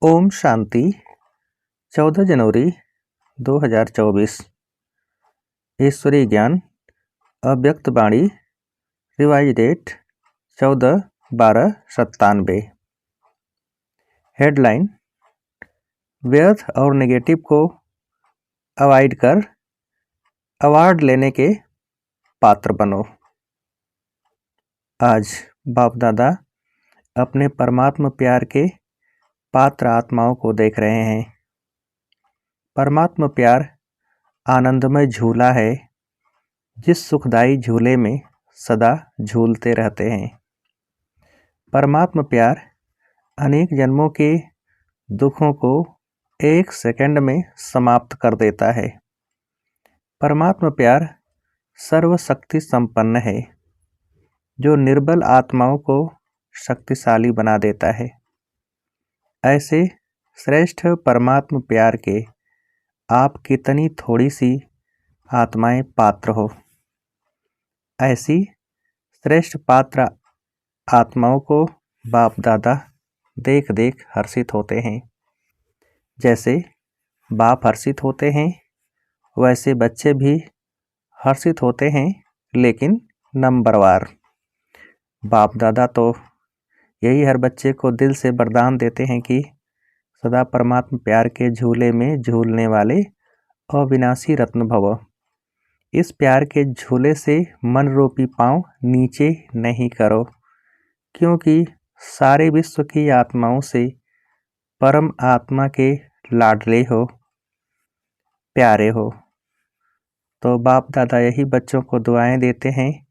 ओम शांति 14 जनवरी 2024 ईश्वरीय ज्ञान अव्यक्त वाणी रिवाइज डेट 14/12/97। हेडलाइन: व्यर्थ और नेगेटिव को अवॉइड कर अवार्ड लेने के पात्र बनो। आज बाप दादा अपने परमात्मा प्यार के पात्र आत्माओं को देख रहे हैं। परमात्मा प्यार आनंदमय झूला है, जिस सुखदाई झूले में सदा झूलते रहते हैं। परमात्मा प्यार अनेक जन्मों के दुखों को एक सेकंड में समाप्त कर देता है। परमात्मा प्यार सर्वशक्ति संपन्न है, जो निर्बल आत्माओं को शक्तिशाली बना देता है। ऐसे श्रेष्ठ परमात्मा प्यार के आप कितनी थोड़ी सी आत्माएं पात्र हो। ऐसी श्रेष्ठ पात्र आत्माओं को बाप दादा देख देख हर्षित होते हैं। जैसे बाप हर्षित होते हैं, वैसे बच्चे भी हर्षित होते हैं, लेकिन नंबरवार। बाप दादा तो यही हर बच्चे को दिल से वरदान देते हैं कि सदा परमात्मा प्यार के झूले में झूलने वाले अविनाशी रत्न भव। इस प्यार के झूले से मन रूपी पांव नीचे नहीं करो, क्योंकि सारे विश्व की आत्माओं से परम आत्मा के लाडले हो, प्यारे हो। तो बाप दादा यही बच्चों को दुआएं देते हैं,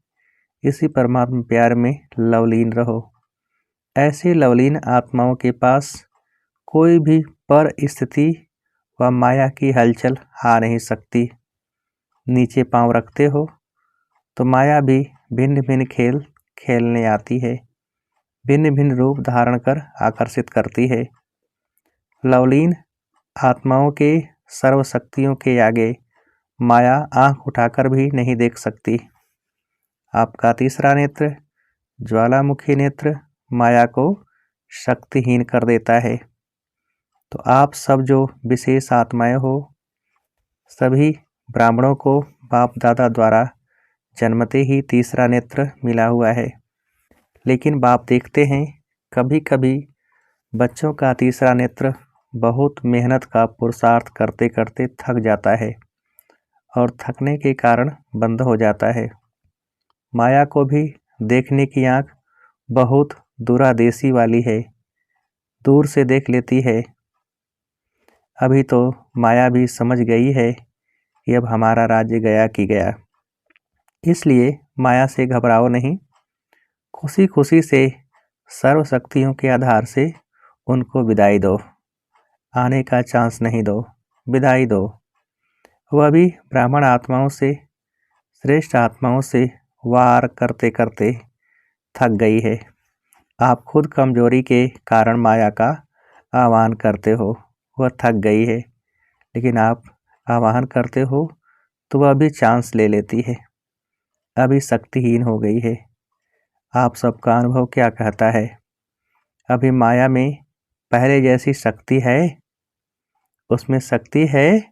इसी परमात्मा प्यार में लवलीन रहो। ऐसे लवलीन आत्माओं के पास कोई भी पर स्थिति व माया की हलचल आ नहीं सकती। नीचे पांव रखते हो तो माया भी भिन्न भिन्न खेल खेलने आती है, भिन्न भिन्न रूप धारण कर आकर्षित करती है। लवलीन आत्माओं के सर्वशक्तियों के आगे माया आंख उठाकर भी नहीं देख सकती। आपका तीसरा नेत्र, ज्वालामुखी नेत्र, माया को शक्तिहीन कर देता है। तो आप सब जो विशेष आत्माएं हो, सभी ब्राह्मणों को बाप दादा द्वारा जन्मते ही तीसरा नेत्र मिला हुआ है। लेकिन बाप देखते हैं, कभी कभी बच्चों का तीसरा नेत्र बहुत मेहनत का पुरुषार्थ करते करते थक जाता है और थकने के कारण बंद हो जाता है। माया को भी देखने की आँख बहुत दूरादेशी वाली है, दूर से देख लेती है। अभी तो माया भी समझ गई है कि अब हमारा राज्य गया कि गया, इसलिए माया से घबराओ नहीं। खुशी खुशी से सर्वशक्तियों के आधार से उनको विदाई दो, आने का चांस नहीं दो, विदाई दो। वह भी ब्राह्मण आत्माओं से, श्रेष्ठ आत्माओं से वार करते करते थक गई है। आप खुद कमजोरी के कारण माया का आह्वान करते हो, वह थक गई है, लेकिन आप आह्वान करते हो तो वह भी चांस ले लेती है, अभी शक्तिहीन हो गई है। आप सबका अनुभव क्या कहता है? अभी माया में पहले जैसी शक्ति है? उसमें शक्ति है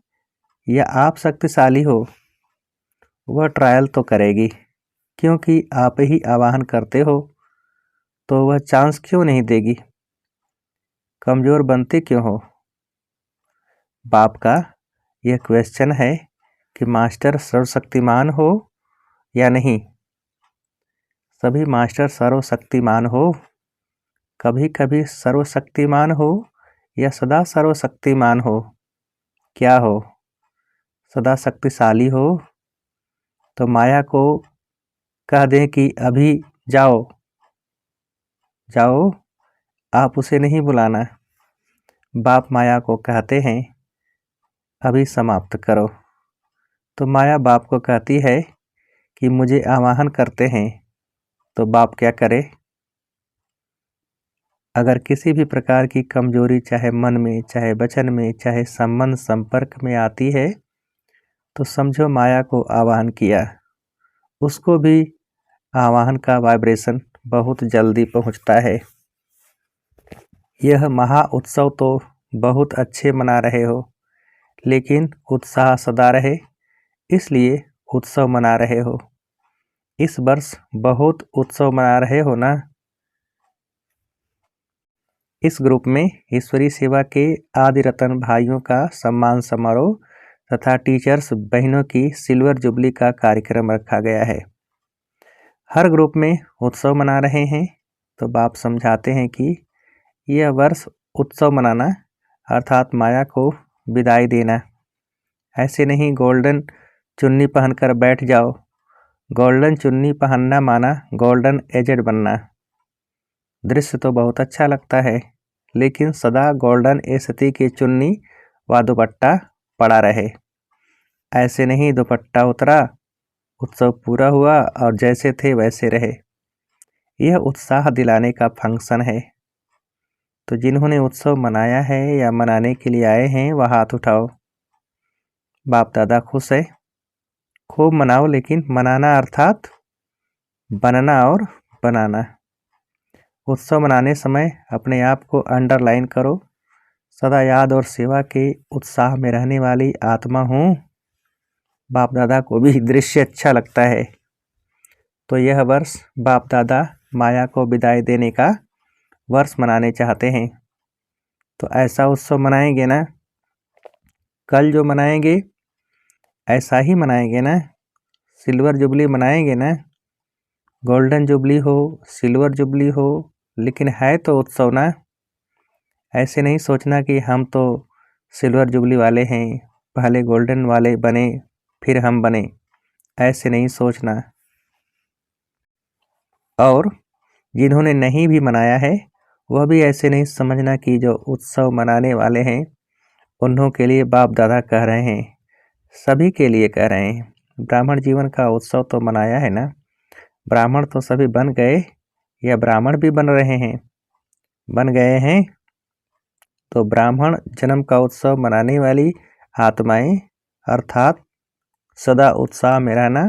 या आप शक्तिशाली हो? वह ट्रायल तो करेगी, क्योंकि आप ही आह्वान करते हो, तो वह चांस क्यों नहीं देगी? कमजोर बनते क्यों हो? बाप का यह क्वेश्चन है कि मास्टर सर्वशक्तिमान हो या नहीं। सभी मास्टर सर्वशक्तिमान हो? कभी कभी सर्वशक्तिमान हो या सदा सर्वशक्तिमान हो? क्या हो? सदा शक्तिशाली हो? तो माया को कह दें कि अभी जाओ जाओ, आप उसे नहीं बुलाना। बाप माया को कहते हैं अभी समाप्त करो, तो माया बाप को कहती है कि मुझे आह्वान करते हैं, तो बाप क्या करे? अगर किसी भी प्रकार की कमजोरी चाहे मन में, चाहे वचन में, चाहे संबंध संपर्क में आती है, तो समझो माया को आह्वान किया। उसको भी आह्वान का वाइब्रेशन बहुत जल्दी पहुंचता है। यह महा उत्सव तो बहुत अच्छे मना रहे हो, लेकिन उत्साह सदा रहे इसलिए उत्सव मना रहे हो। इस वर्ष बहुत उत्सव मना रहे हो ना। इस ग्रुप में ईश्वरीय सेवा के आदि रतन भाइयों का सम्मान समारोह तथा टीचर्स बहनों की सिल्वर जुबली का कार्यक्रम रखा गया है। हर ग्रुप में उत्सव मना रहे हैं तो बाप समझाते हैं कि यह वर्ष उत्सव मनाना अर्थात माया को विदाई देना। ऐसे नहीं गोल्डन चुन्नी पहनकर बैठ जाओ। गोल्डन चुन्नी पहनना माना गोल्डन एजेड बनना। दृश्य तो बहुत अच्छा लगता है, लेकिन सदा गोल्डन एसती की चुन्नी व दुपट्टा पड़ा रहे। ऐसे नहीं दुपट्टा उतरा, उत्सव पूरा हुआ और जैसे थे वैसे रहे। यह उत्साह दिलाने का फंक्शन है। तो जिन्होंने उत्सव मनाया है या मनाने के लिए आए हैं वह हाथ उठाओ। बाप दादा खुश है। खूब मनाओ, लेकिन मनाना अर्थात बनना और बनाना। उत्सव मनाने समय अपने आप को अंडरलाइन करो। सदा याद और सेवा के उत्साह में रहने वाली आत्मा हूँ। बाप दादा को भी दृश्य अच्छा लगता है, तो यह वर्ष बाप दादा माया को विदाई देने का वर्ष मनाने चाहते हैं। तो ऐसा उत्सव मनाएंगे ना। कल जो मनाएंगे ऐसा ही मनाएंगे ना। सिल्वर जुबली मनाएंगे ना। गोल्डन जुबली हो, सिल्वर जुबली हो, लेकिन है तो उत्सव ना। ऐसे नहीं सोचना कि हम तो सिल्वर जुबली वाले हैं, पहले गोल्डन वाले बने फिर हम बने। ऐसे नहीं सोचना। और जिन्होंने नहीं भी मनाया है वह भी ऐसे नहीं समझना कि जो उत्सव मनाने वाले हैं उन्हों के लिए बाप दादा कह रहे हैं, सभी के लिए कह रहे हैं। ब्राह्मण जीवन का उत्सव तो मनाया है ना। ब्राह्मण तो सभी बन गए या ब्राह्मण भी बन रहे हैं। बन गए हैं तो ब्राह्मण जन्म का उत्सव मनाने वाली आत्माएं अर्थात सदा उत्साह में रहना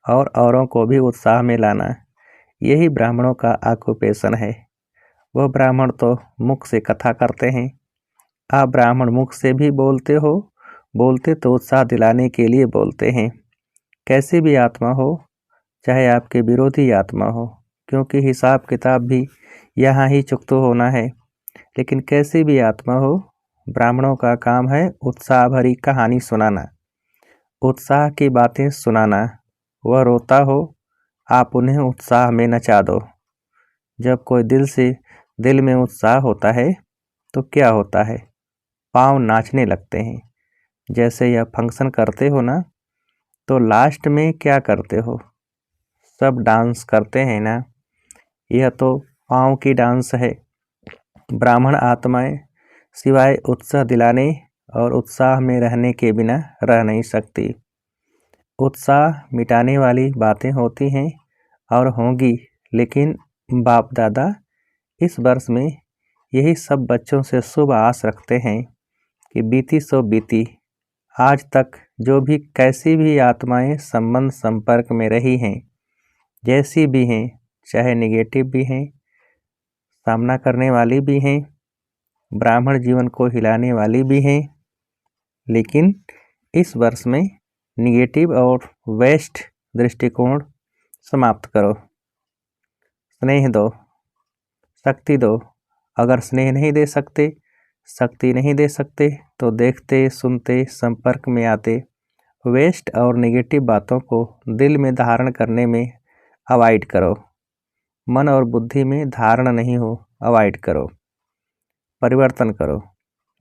और औरों को भी उत्साह में लाना, यही ब्राह्मणों का ऑक्यूपेशन है। वह ब्राह्मण तो मुख से कथा करते हैं। आप ब्राह्मण मुख से भी बोलते हो, बोलते तो उत्साह दिलाने के लिए बोलते हैं। कैसी भी आत्मा हो, चाहे आपके विरोधी आत्मा हो, क्योंकि हिसाब किताब भी यहाँ ही चुकतो होना है। लेकिन कैसी भी आत्मा हो, ब्राह्मणों का काम है उत्साह भरी कहानी सुनाना, उत्साह की बातें सुनाना। वह रोता हो, आप उन्हें उत्साह में नचा दो। जब कोई दिल में उत्साह होता है तो क्या होता है, पाँव नाचने लगते हैं। जैसे यह फंक्शन करते हो ना, तो लास्ट में क्या करते हो, सब डांस करते हैं ना। यह तो पाँव की डांस है। ब्राह्मण आत्माएं सिवाय उत्साह दिलाने और उत्साह में रहने के बिना रह नहीं सकती। उत्साह मिटाने वाली बातें होती हैं और होंगी, लेकिन बाप दादा इस वर्ष में यही सब बच्चों से शुभ आस रखते हैं कि बीती सो बीती। आज तक जो भी कैसी भी आत्माएं संबंध संपर्क में रही हैं, जैसी भी हैं, चाहे निगेटिव भी हैं, सामना करने वाली भी हैं, ब्राह्मण जीवन को हिलाने वाली भी हैं, लेकिन इस वर्ष में निगेटिव और वेस्ट दृष्टिकोण समाप्त करो। स्नेह दो, शक्ति दो। अगर स्नेह नहीं दे सकते, शक्ति नहीं दे सकते, तो देखते सुनते संपर्क में आते वेस्ट और नेगेटिव बातों को दिल में धारण करने में अवॉइड करो। मन और बुद्धि में धारण नहीं हो, अवॉइड करो। परिवर्तन करो।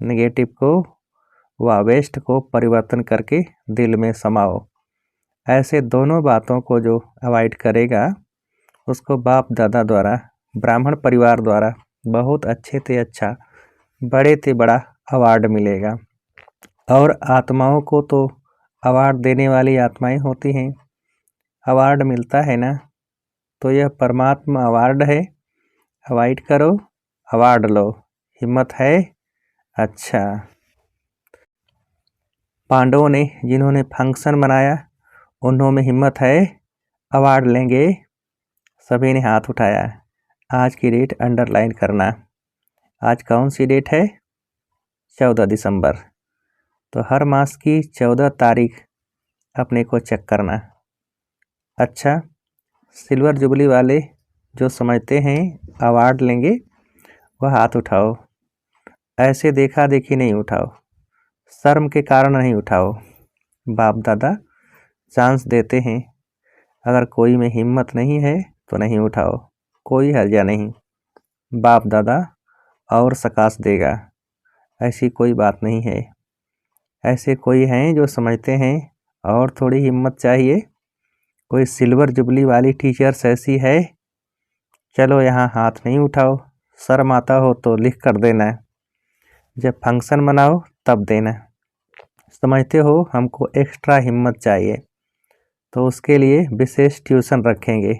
नेगेटिव को व वेस्ट को परिवर्तन करके दिल में समाओ। ऐसे दोनों बातों को जो अवॉइड करेगा उसको बाप दादा द्वारा, ब्राह्मण परिवार द्वारा बहुत अच्छे से अच्छा, बड़े से बड़ा अवार्ड मिलेगा। और आत्माओं को तो अवार्ड देने वाली आत्माएं होती हैं। अवार्ड मिलता है ना, तो यह परमात्मा अवार्ड है। अवॉइड करो, अवार्ड लो। हिम्मत है? अच्छा। पांडवों ने जिन्होंने फंक्शन मनाया उन्होंने हिम्मत है, अवार्ड लेंगे। सभी ने हाथ उठाया। आज की डेट अंडरलाइन करना। आज कौन सी डेट है? 14 दिसंबर। तो हर मास की 14 तारीख अपने को चेक करना। अच्छा, सिल्वर जुबली वाले जो समझते हैं अवार्ड लेंगे वह हाथ उठाओ। ऐसे देखा देखी नहीं उठाओ, शर्म के कारण नहीं उठाओ। बाप दादा चांस देते हैं, अगर कोई में हिम्मत नहीं है तो नहीं उठाओ, कोई हर्जा नहीं। बाप दादा और सकाश देगा, ऐसी कोई बात नहीं है। ऐसे कोई हैं जो समझते हैं और थोड़ी हिम्मत चाहिए? कोई सिल्वर जुबली वाली टीचर्स ऐसी है? चलो यहाँ हाथ नहीं उठाओ, शर्म आता हो तो लिख कर देना, जब फंक्शन मनाओ तब देना। समझते हो हमको एक्स्ट्रा हिम्मत चाहिए, तो उसके लिए विशेष ट्यूशन रखेंगे।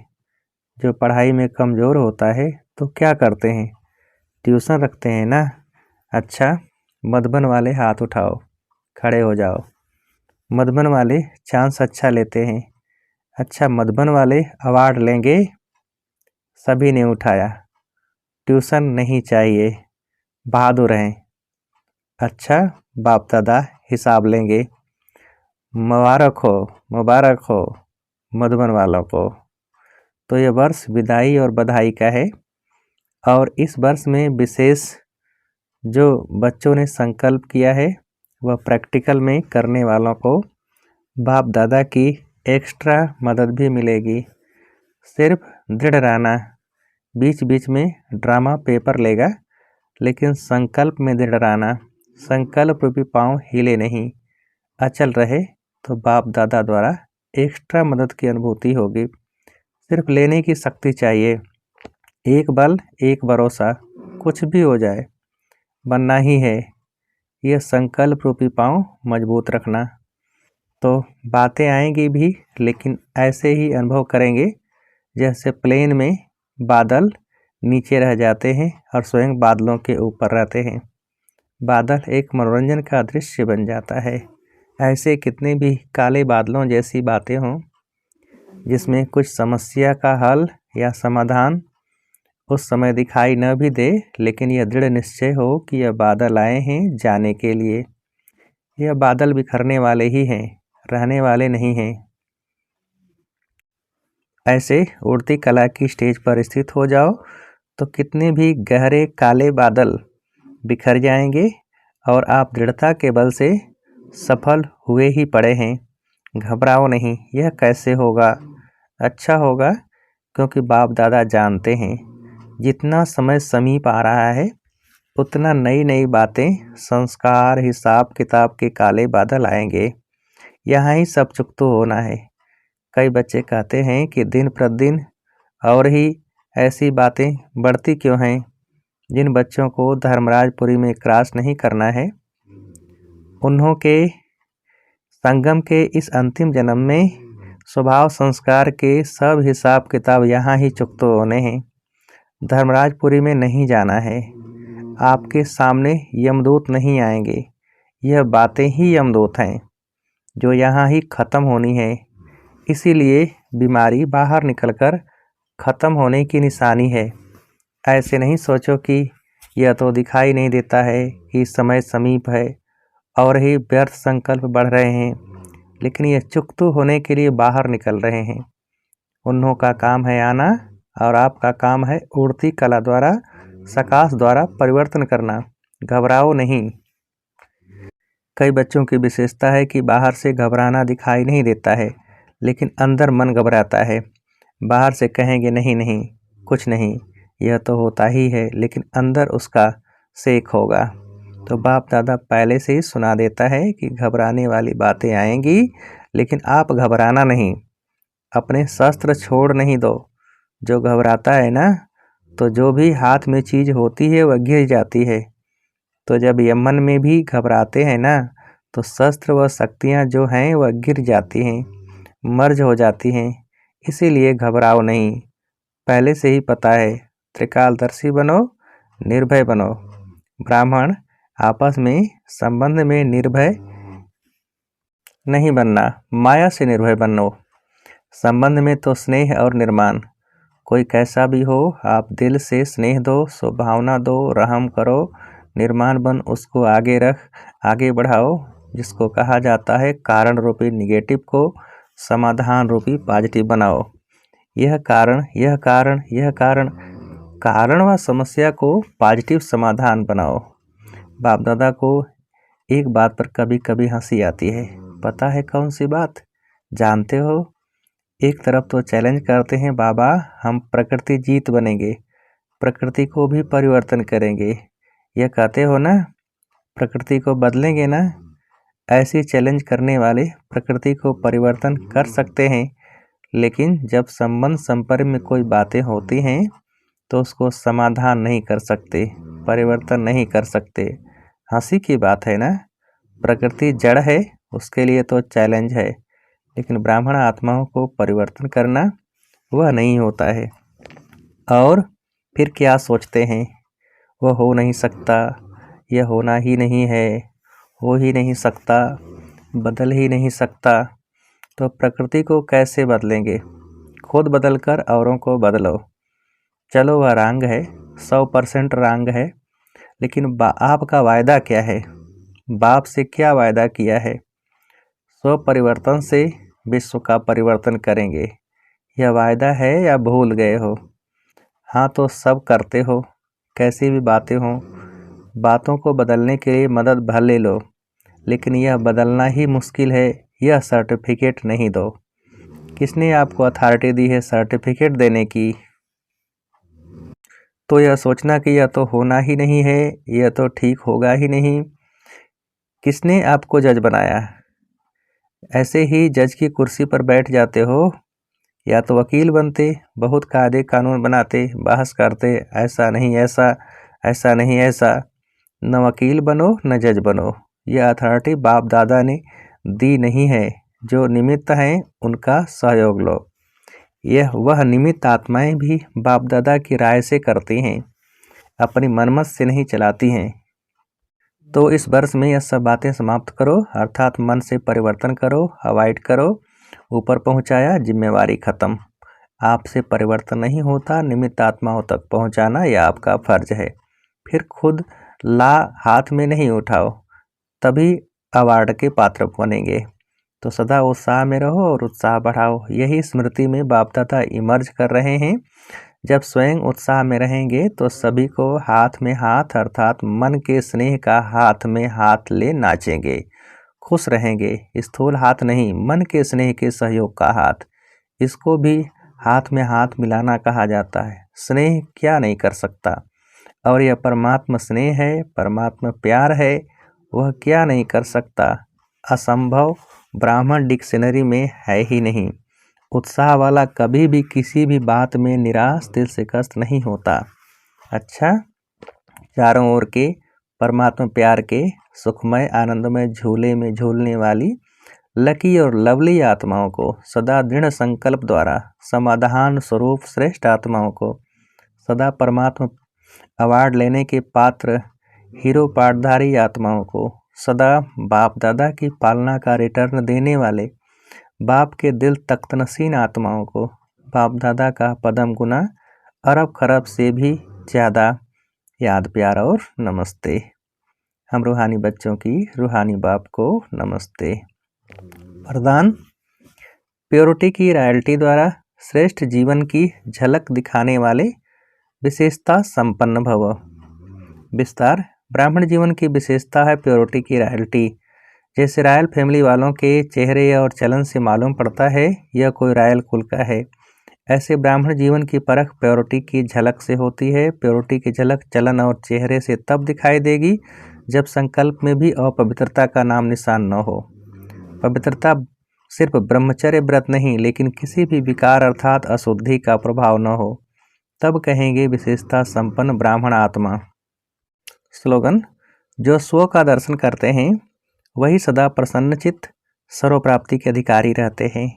जो पढ़ाई में कमज़ोर होता है तो क्या करते हैं, ट्यूशन रखते हैं ना। अच्छा, मधुबन वाले हाथ उठाओ, खड़े हो जाओ। मधुबन वाले चांस अच्छा लेते हैं। अच्छा, मधुबन वाले अवार्ड लेंगे? सभी ने उठाया। ट्यूशन नहीं चाहिए, बहादुर हैं। अच्छा, बाप दादा हिसाब लेंगे। मुबारक हो, मुबारक हो मधुबन वालों को। तो यह वर्ष विदाई और बधाई का है, और इस वर्ष में विशेष जो बच्चों ने संकल्प किया है वह प्रैक्टिकल में करने वालों को बाप दादा की एक्स्ट्रा मदद भी मिलेगी। सिर्फ दृढ़ रहना, बीच बीच में ड्रामा पेपर लेगा, लेकिन संकल्प में दृढ़ रहना। संकल्प रूपी पाँव हिले नहीं, अचल रहे तो बाप दादा द्वारा एक्स्ट्रा मदद की अनुभूति होगी। सिर्फ लेने की शक्ति चाहिए, एक बल एक भरोसा, कुछ भी हो जाए बनना ही है। यह संकल्प रूपी पाँव मजबूत रखना। तो बातें आएंगी भी, लेकिन ऐसे ही अनुभव करेंगे जैसे प्लेन में बादल नीचे रह जाते हैं और स्वयं बादलों के ऊपर रहते हैं। बादल एक मनोरंजन का दृश्य बन जाता है। ऐसे कितने भी काले बादलों जैसी बातें हों जिसमें कुछ समस्या का हल या समाधान उस समय दिखाई न भी दे, लेकिन यह दृढ़ निश्चय हो कि यह बादल आए हैं जाने के लिए। यह बादल बिखरने वाले ही हैं, रहने वाले नहीं हैं। ऐसे उड़ती कला की स्टेज पर स्थित हो जाओ तो कितने भी गहरे काले बादल बिखर जाएंगे और आप दृढ़ता के बल से सफल हुए ही पड़े हैं। घबराओ नहीं, यह कैसे होगा? अच्छा होगा, क्योंकि बाप दादा जानते हैं जितना समय समीप आ रहा है उतना नई नई बातें, संस्कार, हिसाब किताब के काले बादल आएंगे। यहाँ ही सब चुकतो होना है। कई बच्चे कहते हैं कि दिन प्रतिदिन और ही ऐसी बातें बढ़ती क्यों हैं। जिन बच्चों को धर्मराजपुरी में क्रॉस नहीं करना है, उन्हों के संगम के इस अंतिम जन्म में स्वभाव संस्कार के सब हिसाब किताब यहाँ ही चुकतो होने हैं। धर्मराजपुरी में नहीं जाना है। आपके सामने यमदूत नहीं आएंगे, यह बातें ही यमदूत हैं जो यहाँ ही ख़त्म होनी है। इसीलिए बीमारी बाहर निकलकर ख़त्म होने की निशानी है। ऐसे नहीं सोचो कि यह तो दिखाई नहीं देता है कि समय समीप है और ही व्यर्थ संकल्प बढ़ रहे हैं, लेकिन यह चुकतो होने के लिए बाहर निकल रहे हैं। उन्हों का काम है आना और आपका काम है उड़ती कला द्वारा, सकाश द्वारा परिवर्तन करना। घबराओ नहीं। कई बच्चों की विशेषता है कि बाहर से घबराना दिखाई नहीं देता है, लेकिन अंदर मन घबराता है। बाहर से कहेंगे नहीं नहीं कुछ नहीं, यह तो होता ही है, लेकिन अंदर उसका सेक होगा। तो बाप दादा पहले से ही सुना देता है कि घबराने वाली बातें आएंगी, लेकिन आप घबराना नहीं, अपने शस्त्र छोड़ नहीं दो। जो घबराता है ना, तो जो भी हाथ में चीज़ होती है वह गिर जाती है। तो जब यमन में भी घबराते हैं ना, तो शस्त्र व शक्तियाँ जो हैं वह गिर जाती हैं, मर्ज हो जाती हैं। इसीलिए घबराओ नहीं, पहले से ही पता है। त्रिकालदर्शी बनो, निर्भय बनो। ब्राह्मण आपस में संबंध में निर्भय नहीं बनना, माया से निर्भय बनो। संबंध में तो स्नेह और निर्माण, कोई कैसा भी हो, आप दिल से स्नेह दो, स्वभावना दो, रहम करो, निर्माण बन उसको आगे रख, आगे बढ़ाओ, जिसको कहा जाता है कारण रूपी निगेटिव को समाधान रूपी पॉजिटिव बनाओ। यह कारण व समस्या को पॉजिटिव समाधान बनाओ। बाप दादा को एक बात पर कभी कभी हंसी आती है, पता है कौन सी बात? जानते हो? एक तरफ तो चैलेंज करते हैं बाबा, हम प्रकृति जीत बनेंगे, प्रकृति को भी परिवर्तन करेंगे, यह कहते हो ना, प्रकृति को बदलेंगे ना। ऐसी चैलेंज करने वाले प्रकृति को परिवर्तन कर सकते हैं, लेकिन जब संबंध संपर्क में कोई बातें होती हैं तो उसको समाधान नहीं कर सकते, परिवर्तन नहीं कर सकते। हंसी की बात है ना। प्रकृति जड़ है, उसके लिए तो चैलेंज है, लेकिन ब्राह्मण आत्माओं को परिवर्तन करना वह नहीं होता है। और फिर क्या सोचते हैं, वह हो नहीं सकता, यह होना ही नहीं है, हो ही नहीं सकता, बदल ही नहीं सकता। तो प्रकृति को कैसे बदलेंगे? खुद बदलकर औरों को बदलो। चलो वह रंग है, 100% रंग है, लेकिन आपका वायदा क्या है? बाप से क्या वायदा किया है? स्व परिवर्तन से विश्व का परिवर्तन करेंगे। यह वायदा है या भूल गए हो? हाँ तो सब करते हो, कैसी भी बातें हों, बातों को बदलने के लिए मदद भले लो, लेकिन यह बदलना ही मुश्किल है, यह सर्टिफिकेट नहीं दो। किसने आपको अथॉरिटी दी है सर्टिफिकेट देने की? तो यह सोचना कि यह तो होना ही नहीं है, यह तो ठीक होगा ही नहीं, किसने आपको जज बनाया? ऐसे ही जज की कुर्सी पर बैठ जाते हो, या तो वकील बनते, बहुत कायदे कानून बनाते, बहस करते, ऐसा नहीं ऐसा, ऐसा नहीं ऐसा। न वकील बनो न जज बनो, यह अथॉरिटी बाप दादा ने दी नहीं है। जो निमित्त हैं उनका सहयोग लो। वह निमित्त आत्माएं भी बाप दादा की राय से करती हैं, अपनी मनमत से नहीं चलाती हैं। तो इस वर्ष में यह सब बातें समाप्त करो, अर्थात मन से परिवर्तन करो, अवॉइड करो, ऊपर पहुंचाया, जिम्मेवारी खत्म। आपसे परिवर्तन नहीं होता, निमित्त आत्माओं तक पहुंचाना यह आपका फर्ज है। फिर खुद हाथ में नहीं उठाओ, तभी अवार्ड के पात्र बनेंगे। तो सदा उत्साह में रहो और उत्साह बढ़ाओ। यही स्मृति में बाप दादा इमर्ज कर रहे हैं। जब स्वयं उत्साह में रहेंगे तो सभी को हाथ में हाथ, अर्थात मन के स्नेह का हाथ में हाथ ले नाचेंगे, खुश रहेंगे। स्थूल हाथ नहीं, मन के स्नेह के सहयोग का हाथ, इसको भी हाथ में हाथ मिलाना कहा जाता है। स्नेह क्या नहीं कर सकता, और यह परमात्मा स्नेह है, परमात्मा प्यार है, वह क्या नहीं कर सकता। असंभव ब्राह्मण डिक्शनरी में है ही नहीं। उत्साह वाला कभी भी किसी भी बात में निराश दिल से कष्ट नहीं होता। अच्छा, चारों ओर के परमात्मा प्यार के सुखमय आनंदमय झूले में झूलने वाली लकी और लवली आत्माओं को सदा दृढ़ संकल्प द्वारा समाधान स्वरूप श्रेष्ठ आत्माओं को सदा परमात्मा अवार्ड लेने के पात्र हीरो पाठधारी आत्माओं को सदा बाप दादा की पालना का रिटर्न देने वाले बाप के दिल तख्तनसीन आत्माओं को बाप दादा का पदम गुना अरब खरब से भी ज़्यादा याद प्यार और नमस्ते। हम रूहानी बच्चों की रूहानी बाप को नमस्ते। वरदान: प्योरिटी की रॉयल्टी द्वारा श्रेष्ठ जीवन की झलक दिखाने वाले विशेषता संपन्न भव। विस्तार: ब्राह्मण जीवन की विशेषता है प्योरिटी की रॉयल्टी। जैसे रॉयल फैमिली वालों के चेहरे और चलन से मालूम पड़ता है यह कोई रॉयल कुल का है, ऐसे ब्राह्मण जीवन की परख प्योरिटी की झलक से होती है। प्योरिटी की झलक चलन और चेहरे से तब दिखाई देगी जब संकल्प में भी अपवित्रता का नाम निशान न हो। पवित्रता सिर्फ ब्रह्मचर्य व्रत नहीं, लेकिन किसी भी विकार अर्थात अशुद्धि का प्रभाव न हो, तब कहेंगे विशेषता संपन्न ब्राह्मण आत्मा। स्लोगन: जो स्व का दर्शन करते हैं वही सदा प्रसन्नचित्त सर्व प्राप्ति के अधिकारी रहते हैं।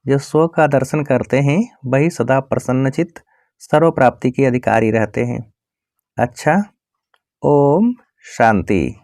जो स्व का दर्शन करते हैं वही सदा प्रसन्नचित्त सर्व प्राप्ति के अधिकारी रहते हैं। अच्छा, ओम शांति।